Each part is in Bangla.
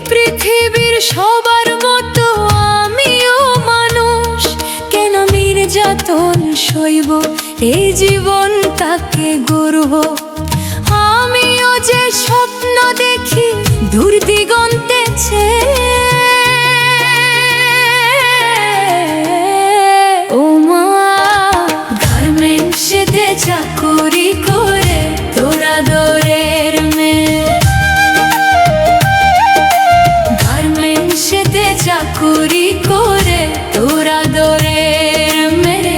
পৃথিবীর সবার মতো আমিও মানুষ, কেন নির্যাতন সইব, এই জীবন তাকে গর্ব। আমিও যে স্বপ্ন দেখি দূর দিগন্তে ছেয়ে, ও মা গার্মেন্টসেতে চাকরি করে তোরা দরের মেয়ে, গার্মেন্টসেতে চাকরি করে তোরা দরের মেয়ে।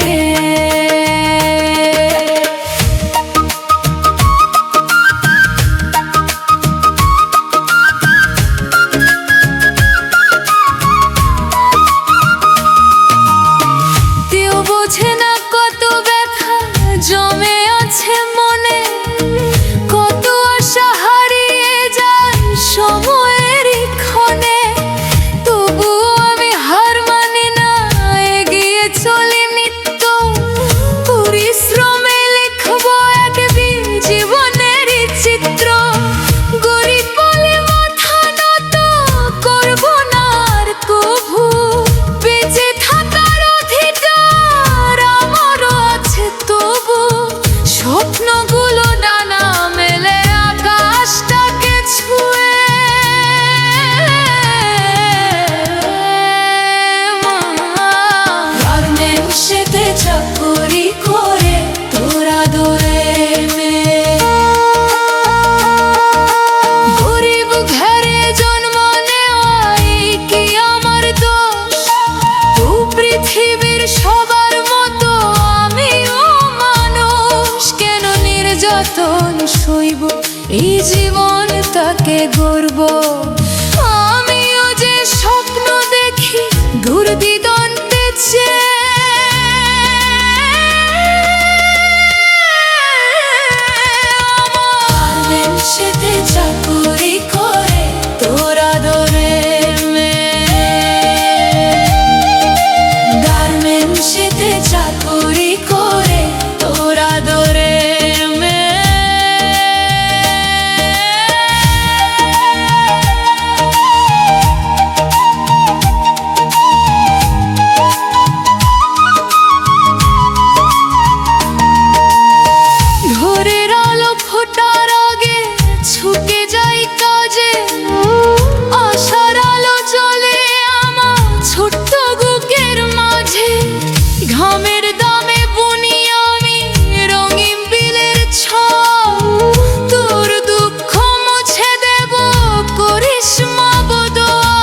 কেউ বোঝে না কত ব্যথা জমে আছে মনে, কত আশা হারিয়ে যায় সময়ের ক্ষণে। তবুও আমি হার মানি না, এগিয়ে চলি নিত্য, পরিশ্রমে লিখবো এক জীবনের চিত্র। গরিব বলে মাথা নত করব না আর কভু, বেঁচে থাকার অধিকার আমারও আছে তবু। স্বপ্নগুলো ডানা মেলে আকাশটাকে ছুঁয়ে, গার্মেন্টসেতে চাকরি করে তোরা দরের মেয়ে। গরিব ঘরে জন্ম নেওয়াই কি আমার দোষ, ও পৃথিবীর সবার মতো আমিও মানুষ, কেন নির্যাতন সইব, এই জীবন তাকে গর্ব। আমিও যে স্বপ্ন দেখি দূর দিগন্তে চেয়ে, গার্মেন্টসেতে চাকরি করে তোরা দরের মেয়ে, গার্মেন্টসেতে চাকরি করে তোরা দরের মেয়ে। ভোরের আলো ফোটার আগে ছুটে যাই কাজে, আশার আলো জ্বলে আমার ছোট্ট বুকের মাঝে। ঘামের দামে বুনি আমি রঙিন বিলের ছাপ, তোর দুঃখ মুছে দেব করিস মা বদোয়া।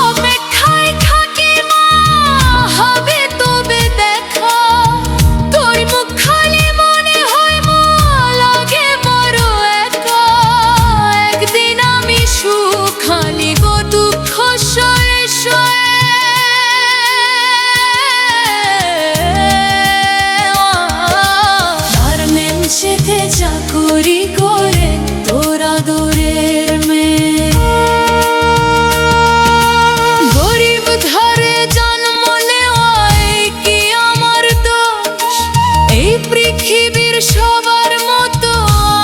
অপেক্ষায় থাকি মা, হবে তবে দেখা, তোর মুখ খালি মনে হয় মা, লাগে বড় একা। একদিন আমি সুখ আনিব দুঃখ সয়ে সয়ে, গার্মেন্টসেতে চাকরি করে তোরা দরের মেয়ে। গরিব ঘরে জন্ম নেওয়াই কি আমার দোষ, এই পৃথিবীর সবার মতো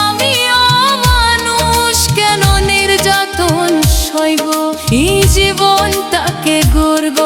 আমিও মানুষ, কেন নির্যাতন সইব, এই জীবন তাকে গর্ব।